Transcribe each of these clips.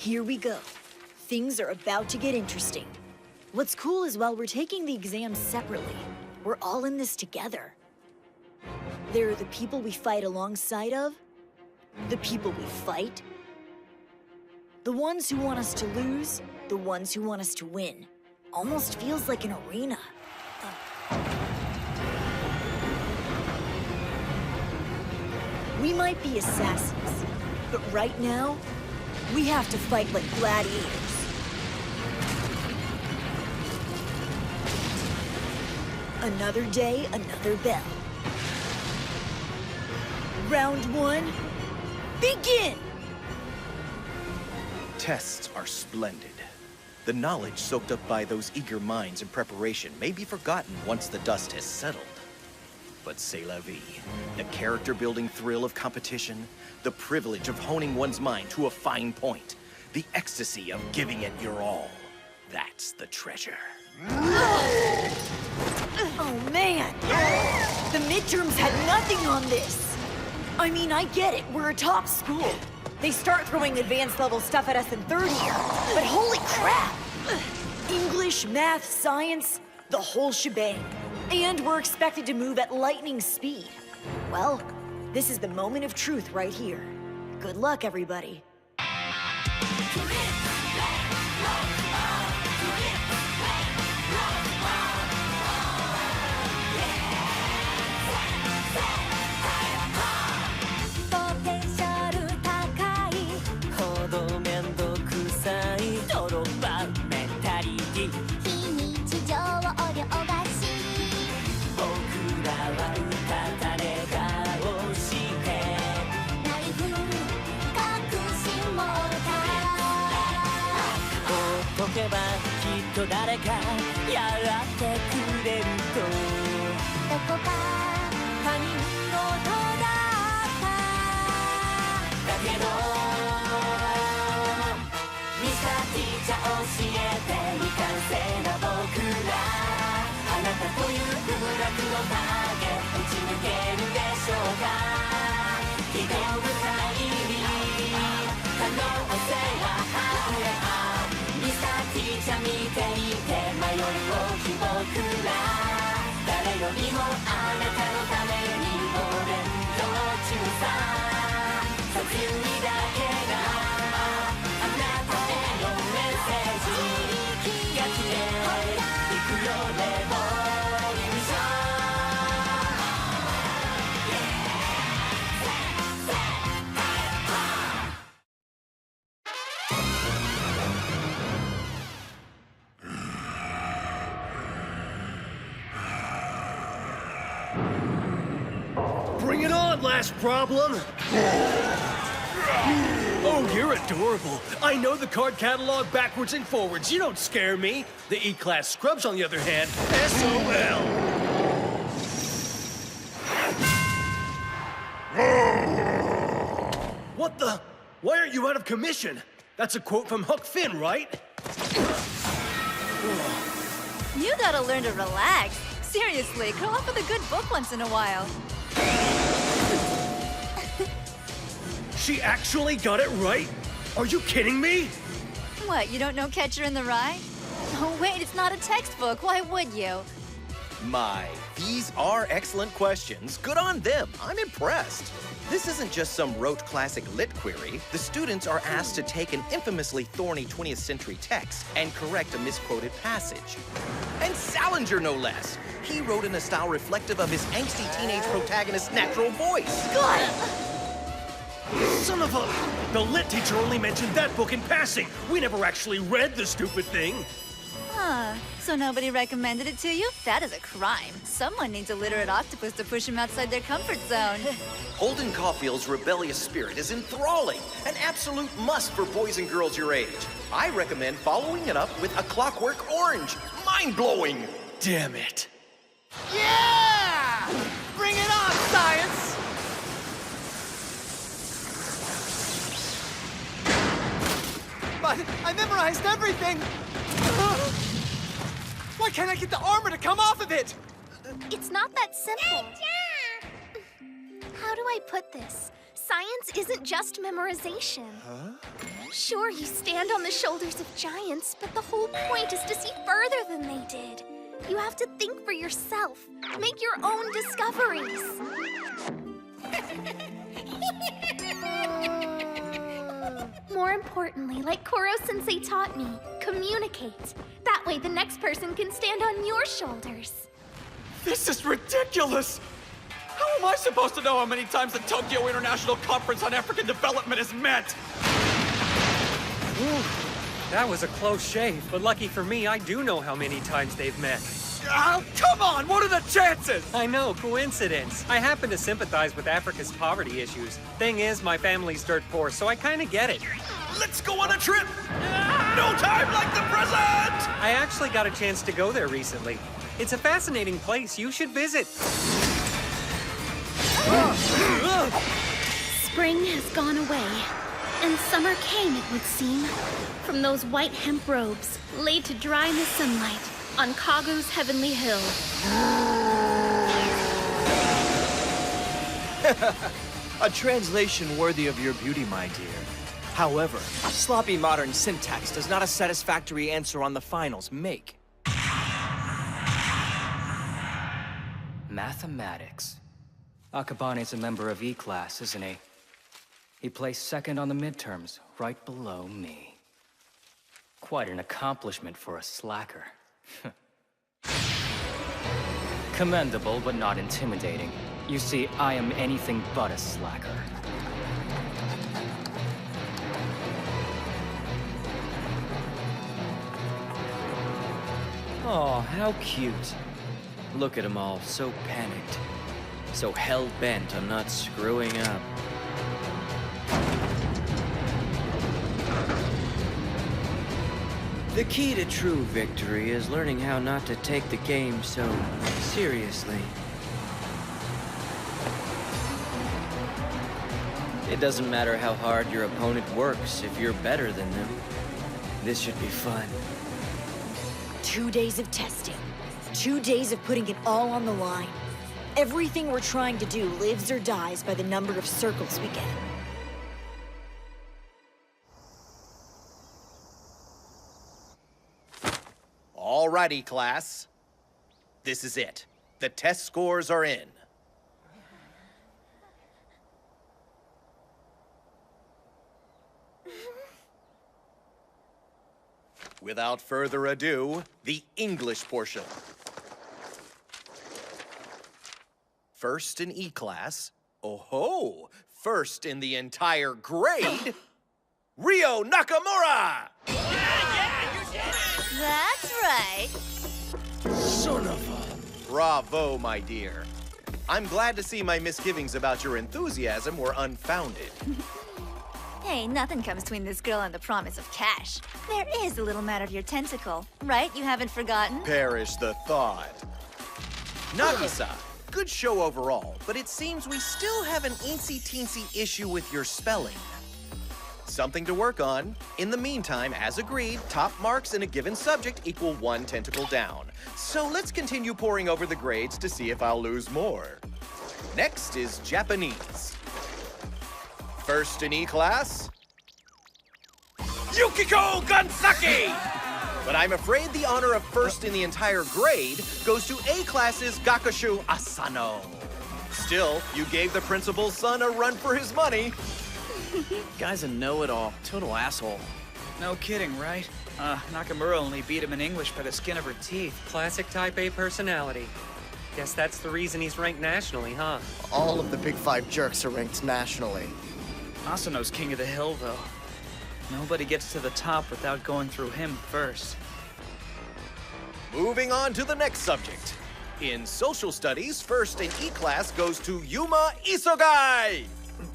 Here we go. Things are about to get interesting. What's cool is while we're taking the exams separately, we're all in this together. There are the people we fight alongside of, the people we fight, the ones who want us to lose, the ones who want us to win. Almost feels like an arena. We might be assassins, but right now, we have to fight like gladiators. Another day, another bell. Round one, begin! Tests are splendid. The knowledge soaked up by those eager minds in preparation may be forgotten once the dust has settled. But c'est la vie. The character-building thrill of competition, the privilege of honing one's mind to a fine point, the ecstasy of giving it your all. That's the treasure. Oh, man! The midterms had nothing on this! I mean, I get it, we're a top school. They start throwing advanced level stuff at us in third year, but holy crap! English, math, science, the whole shebang. And we're expected to move at lightning speed. Well, this is the moment of truth right here. Good luck, everybody.「誰かやってくれると」「どこか他人事だった」「だけどミスターティーチャー教えて未完成な僕ら」「あなたという不落のターゲット打ち抜けるでしょうか」「希望深い可能性はあれば」ミスターティーチャー見ていて迷いをき僕ら誰よりもあなたのためにお勉強中ささ強いだけがあなたへのメッセージが消えていくよレボリューションBring it on, last problem! Oh, you're adorable. I know the card catalog backwards and forwards. You don't scare me. The E-Class scrubs, on the other hand, SOL. What the? Why aren't you out of commission? That's a quote from Huck Finn, right? You gotta learn to relax. Seriously, curl up with a good book once in a while. She actually got it right? Are you kidding me? What, you don't know Catcher in the Rye? Oh, wait, it's not a textbook. Why would you? My, these are excellent questions. Good on them. I'm impressed. This isn't just some rote classic lit query. The students are asked to take an infamously thorny 20th century text and correct a misquoted passage. And Salinger, no less. He wrote in a style reflective of his angsty teenage protagonist's natural voice. Good! Son of a... The lit teacher only mentioned that book in passing. We never actually read the stupid thing. Huh. So nobody recommended it to you? That is a crime. Someone needs a literate octopus to push him outside their comfort zone. Holden Caulfield's rebellious spirit is enthralling, an absolute must for boys and girls your age. I recommend following it up with A Clockwork Orange. Mind-blowing! Damn it. Yeah! Bring it on, science! But I memorized everything! Why can't I get the armor to come off of it? It's not that simple. How do I put this? Science isn't just memorization. Huh? Sure, you stand on the shoulders of giants, but the whole point is to see further than they did. You have to think for yourself, make your own discoveries. More importantly, like Koro-sensei taught me, communicate. That way the next person can stand on your shoulders. This is ridiculous! How am I supposed to know how many times the Tokyo International Conference on African Development is met? Ooh, that was a close shave, but lucky for me, I do know how many times they've met. Oh, come on! What are the chances? I know, coincidence. I happen to sympathize with Africa's poverty issues. Thing is, my family's dirt poor, so I kinda get it. Let's go on a trip! No time like the present! I actually got a chance to go there recently. It's a fascinating place. You should visit. Spring has gone away, and summer came, it would seem, from those white hemp robes laid to dry in the sunlight on Kagu's heavenly hill. A translation worthy of your beauty, my dear. However, sloppy modern syntax does not a satisfactory answer on the finals make. Mathematics. Akabane's a member of E-class, isn't he? He placed second on the midterms, right below me. Quite an accomplishment for a slacker. Commendable, but not intimidating. You see, I am anything but a slacker. Oh, how cute. Look at them all, so panicked. So hell-bent on not screwing up. The key to true victory is learning how not to take the game so seriously. It doesn't matter how hard your opponent works if you're better than them. This should be fun. 2 days of testing. 2 days of putting it all on the line. Everything we're trying to do lives or dies by the number of circles we get. Alrighty, class. This is it. The test scores are in. Without further ado, the English portion. First in E-class. Oh-ho! First in the entire grade, Ryo Nakamura! That's right. Son of a... Bravo, my dear. I'm glad to see my misgivings about your enthusiasm were unfounded. Hey, nothing comes between this girl and the promise of cash. There is a little matter of your tentacle, right? You haven't forgotten? Perish the thought. Nagisa, good show overall, but it seems we still have an eensy-teensy issue with your spelling. Something to work on. In the meantime, as agreed, top marks in a given subject equal 1 tentacle down. So let's continue poring over the grades to see if I'll lose more. Next is Japanese. First in E-class, Yukiko Gansaki! But I'm afraid the honor of first in the entire grade goes to A-class's Gakushu Asano. Still, you gave the principal's son a run for his money. Guy's a know-it-all, total asshole. No kidding, right? Nakamura only beat him in English by the skin of her teeth. Classic Type A personality. Guess that's the reason he's ranked nationally, huh? All of the Big Five jerks are ranked nationally. Asano's king of the hill, though. Nobody gets to the top without going through him first. Moving on to the next subject. In social studies, first in E-class goes to Yuma Isogai.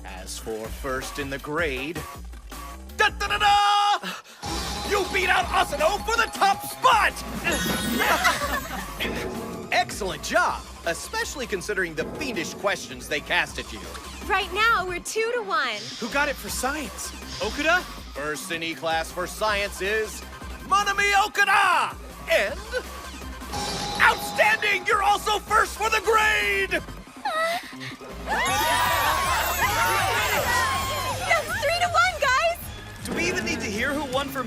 As for first in the grade, da-da-da-da! You beat out Asano for the top spot! Excellent job, especially considering the fiendish questions they cast at you. Right now, we're 2-1. Who got it for science? Okuda? First in E-class for science is Manami Okada! And outstanding! You're also first for the grade!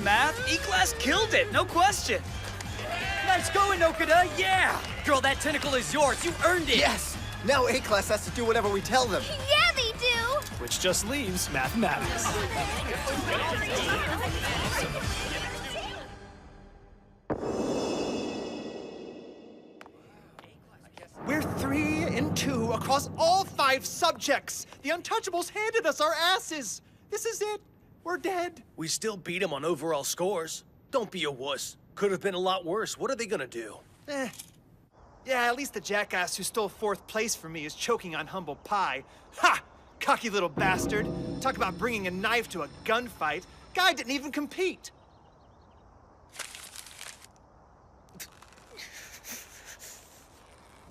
math, E-Class killed it, no question. Nice going, Okada, yeah! Girl, that tentacle is yours, you earned it! Yes! Now A-Class has to do whatever we tell them. Yeah, they do! Which just leaves mathematics. We're 3 and 2 across all 5 subjects. The Untouchables handed us our asses. This is it. We're dead. We still beat them on overall scores. Don't be a wuss. Could have been a lot worse. What are they gonna do? Yeah, at least the jackass who stole 4th place from me is choking on humble pie. Ha! Cocky little bastard. Talk about bringing a knife to a gunfight. Guy didn't even compete.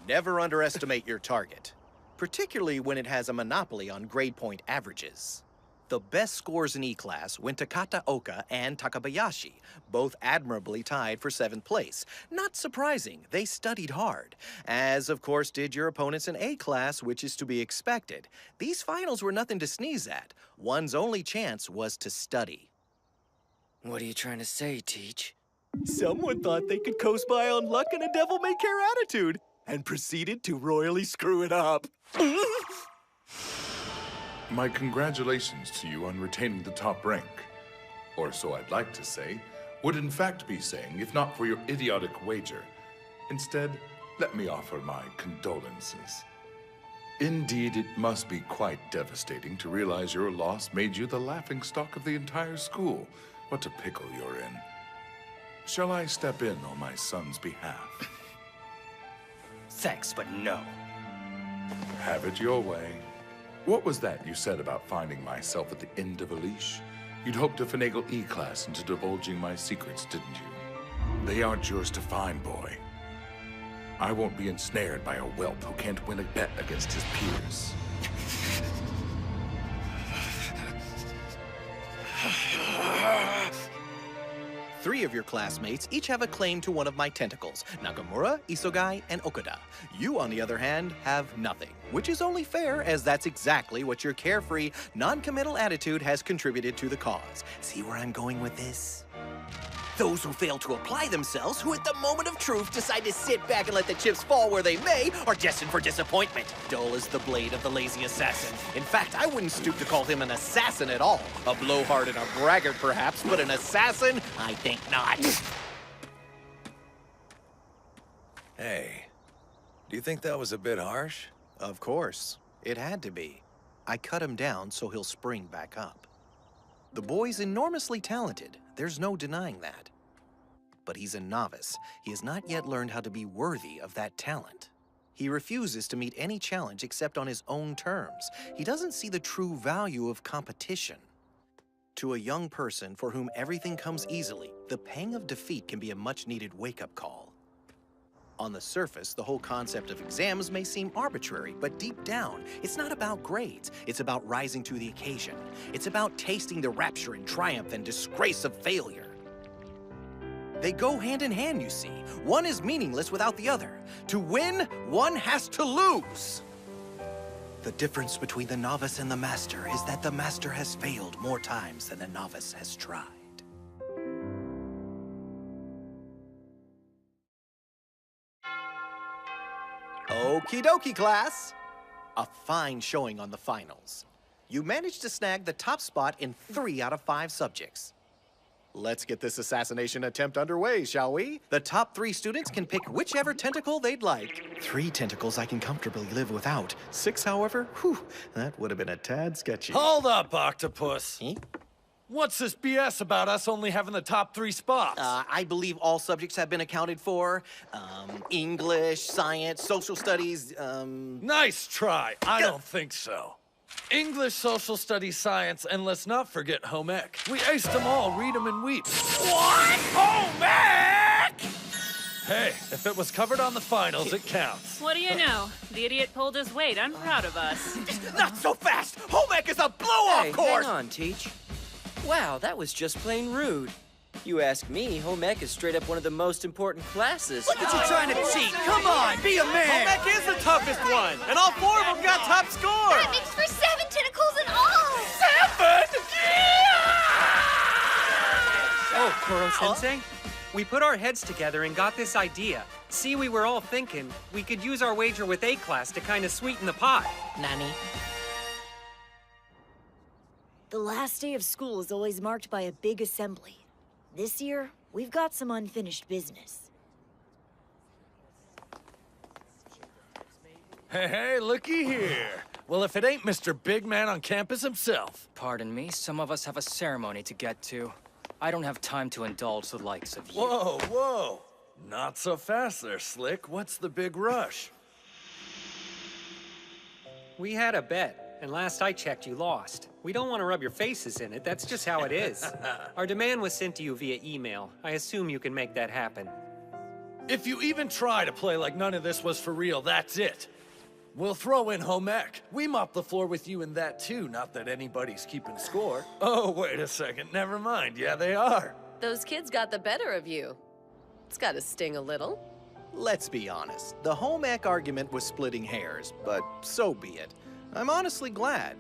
Never underestimate your target, particularly when it has a monopoly on grade point averages. The best scores in E-Class went to Kataoka and Takabayashi, both admirably tied for 7th place. Not surprising, they studied hard, as of course did your opponents in A-Class, which is to be expected. These finals were nothing to sneeze at. One's only chance was to study. What are you trying to say, Teach? Someone thought they could coast by on luck and a devil-may-care attitude, and proceeded to royally screw it up. My congratulations to you on retaining the top rank. Or so I'd like to say, would in fact be saying, if not for your idiotic wager. Instead, let me offer my condolences. Indeed, it must be quite devastating to realize your loss made you the laughingstock of the entire school. What a pickle you're in. Shall I step in on my son's behalf? Thanks, but no. Have it your way. What was that you said about finding myself at the end of a leash? You'd hoped to finagle E-Class into divulging my secrets, didn't you? They aren't yours to find, boy. I won't be ensnared by a whelp who can't win a bet against his peers. Three of your classmates each have a claim to one of my tentacles: Nakamura, Isogai, and Okada. You, on the other hand, have nothing, which is only fair, as that's exactly what your carefree, non-committal attitude has contributed to the cause. See where I'm going with this? Those who fail to apply themselves, who at the moment of truth decide to sit back and let the chips fall where they may, are destined for disappointment. Dull as the blade of the lazy assassin. In fact, I wouldn't stoop to call him an assassin at all. A blowhard and a braggart, perhaps, but an assassin? I think not. Hey, do you think that was a bit harsh? Of course. It had to be. I cut him down so he'll spring back up. The boy's enormously talented. There's no denying that. But he's a novice. He has not yet learned how to be worthy of that talent. He refuses to meet any challenge except on his own terms. He doesn't see the true value of competition. To a young person for whom everything comes easily, the pang of defeat can be a much-needed wake-up call. On the surface, the whole concept of exams may seem arbitrary, but deep down, it's not about grades. It's about rising to the occasion. It's about tasting the rapture and triumph and disgrace of failure. They go hand in hand, you see. One is meaningless without the other. To win, one has to lose. The difference between the novice and the master is that the master has failed more times than the novice has tried. Okie dokie, class. A fine showing on the finals. You managed to snag the top spot in 3 out of 5 subjects. Let's get this assassination attempt underway, shall we? The top 3 students can pick whichever tentacle they'd like. 3 tentacles I can comfortably live without. 6, however, whew, that would have been a tad sketchy. Hold up, Octopus. Eh? What's this BS about us only having the top 3 spots? I believe all subjects have been accounted for. English, science, social studies, Nice try. I don't think so. English, social studies, science, and let's not forget home ec. We aced them all, read them and weep. What? Home ec? Hey, if it was covered on the finals, it counts. What do you know? The idiot pulled his weight. I'm proud of us. Not so fast! Home ec is a blow-off course! Hang on, Teach. Wow, that was just plain rude. You ask me, home ec is straight up one of the most important classes. Look at you trying to cheat! Come on, be a man! Home ec is the toughest one, and all 4 of them got top score! That makes for 7 tentacles in all! 7? Yeah! Koro-sensei? We put our heads together and got this idea. See, we were all thinking we could use our wager with A-class to kind of sweeten the pot. Nani? The last day of school is always marked by a big assembly. This year, we've got some unfinished business. Hey, looky here. Well, if it ain't Mr. Big Man on campus himself. Pardon me, some of us have a ceremony to get to. I don't have time to indulge the likes of you. Whoa, whoa. Not so fast there, Slick. What's the big rush? We had a bet, and last I checked, you lost. We don't want to rub your faces in it, that's just how it is. Our demand was sent to you via email. I assume you can make that happen. If you even try to play like none of this was for real, that's it. We'll throw in home ec. We mop the floor with you in that too, not that anybody's keeping score. Oh, wait a second, never mind. Yeah, they are. Those kids got the better of you. It's gotta sting a little. Let's be honest. The home ec argument was splitting hairs, but so be it. I'm honestly glad.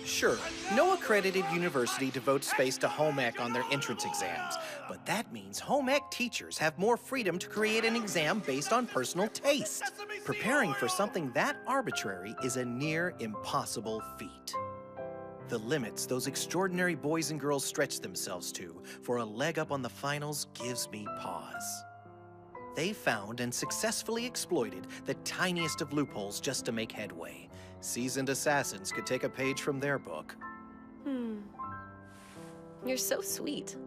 Sure, no accredited university devotes space to home ec on their entrance exams, but that means home ec teachers have more freedom to create an exam based on personal taste. Preparing for something that arbitrary is a near impossible feat. The limits those extraordinary boys and girls stretch themselves to for a leg up on the finals gives me pause. They found and successfully exploited the tiniest of loopholes just to make headway. Seasoned assassins could take a page from their book. You're so sweet.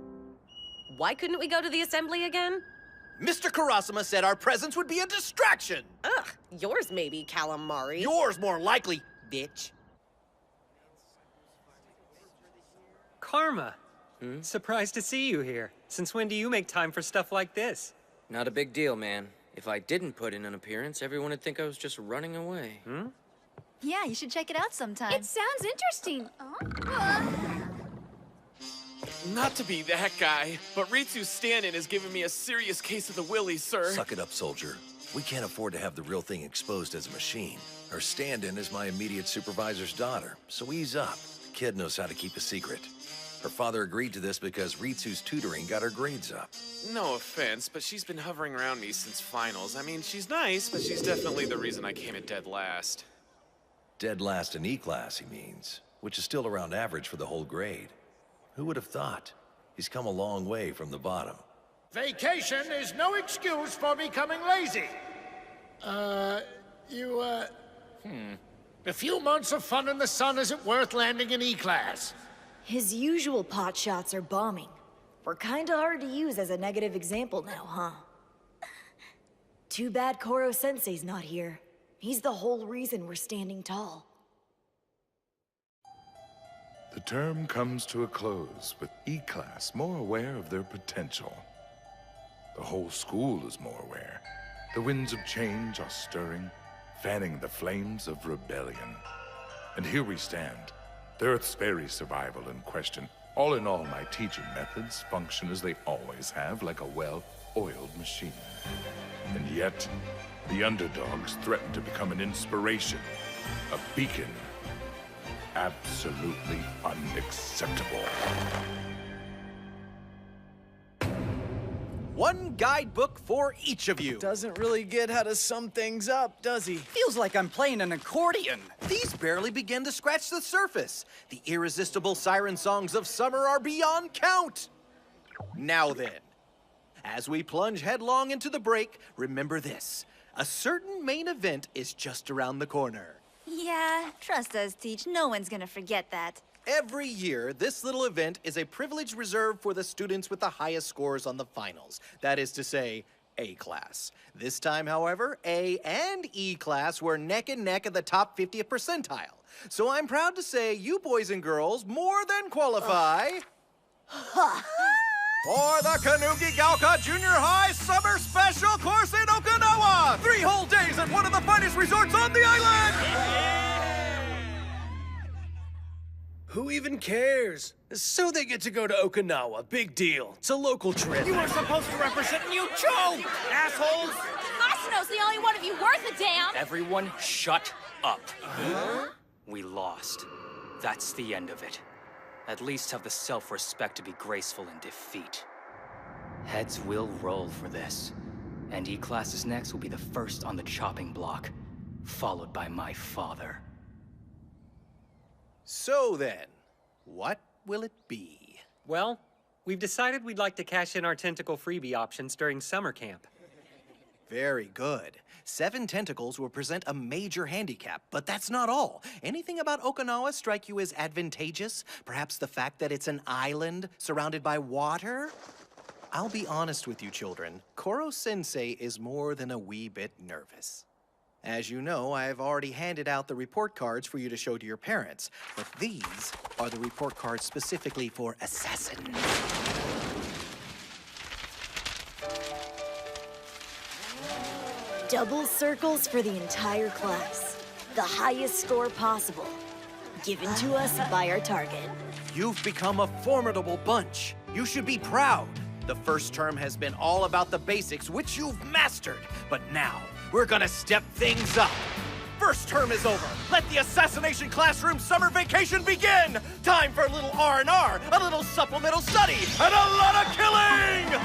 Why couldn't we go to the assembly again? Mr. Karasuma said our presence would be a distraction! Ugh, yours maybe, calamari. Yours more likely, bitch. Karma. Surprised to see you here. Since when do you make time for stuff like this? Not a big deal, man. If I didn't put in an appearance, everyone would think I was just running away. Yeah, you should check it out sometime. It sounds interesting. Not to be that guy, but Ritsu's stand-in is giving me a serious case of the willies, sir. Suck it up, soldier. We can't afford to have the real thing exposed as a machine. Her stand-in is my immediate supervisor's daughter, so ease up. The kid knows how to keep a secret. Her father agreed to this because Ritsu's tutoring got her grades up. No offense, but she's been hovering around me since finals. I mean, she's nice, but she's definitely the reason I came in dead last. Dead last in E-class, he means, which is still around average for the whole grade. Who would have thought? He's come a long way from the bottom. Vacation is no excuse for becoming lazy. A few months of fun in the sun isn't worth landing in E-class. His usual pot shots are bombing. We're kinda hard to use as a negative example now, huh? Too bad Koro-sensei's not here. He's the whole reason we're standing tall. The term comes to a close with E-class more aware of their potential. The whole school is more aware. The winds of change are stirring, fanning the flames of rebellion. And here we stand, the Earth's very survival in question. All in all, my teaching methods function as they always have, like a well-oiled machine. And yet, the underdogs threaten to become an inspiration, a beacon. Absolutely unacceptable. One guidebook for each of you. Doesn't really get how to sum things up, does he? Feels like I'm playing an accordion. These barely begin to scratch the surface. The irresistible siren songs of summer are beyond count. Now then, as we plunge headlong into the break, remember this. A certain main event is just around the corner. Yeah, trust us, Teach. No one's gonna forget that. Every year, this little event is a privilege reserved for the students with the highest scores on the finals. That is to say, A-class. This time, however, A and E-class were neck and neck at the top 50th percentile. So I'm proud to say you boys and girls more than qualify for the Kanuki Gaoka Junior High Summer Special Course in Okinawa! 3 whole days at one of the finest resorts on the island! Who even cares? So they get to go to Okinawa. Big deal. It's a local trip. You were supposed to represent New Cho, assholes! Masuno's the only one of you worth a damn! Everyone shut up. We lost. That's the end of it. At least have the self-respect to be graceful in defeat. Heads will roll for this. And E-Class's next will be the first on the chopping block, followed by my father. So then, what will it be? Well, we've decided we'd like to cash in our tentacle freebie options during summer camp. Very good. 7 tentacles will present a major handicap, but that's not all. Anything about Okinawa strike you as advantageous? Perhaps the fact that it's an island surrounded by water? I'll be honest with you, children. Koro-sensei is more than a wee bit nervous. As you know, I've already handed out the report cards for you to show to your parents, but these are the report cards specifically for assassins. Double circles for the entire class. The highest score possible. Given to us by our target. You've become a formidable bunch. You should be proud. The first term has been all about the basics, which you've mastered. But now, we're gonna step things up. First term is over. Let the Assassination Classroom summer vacation begin. Time for a little R&R, a little supplemental study, and a lot of killing!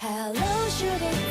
Hello, shooting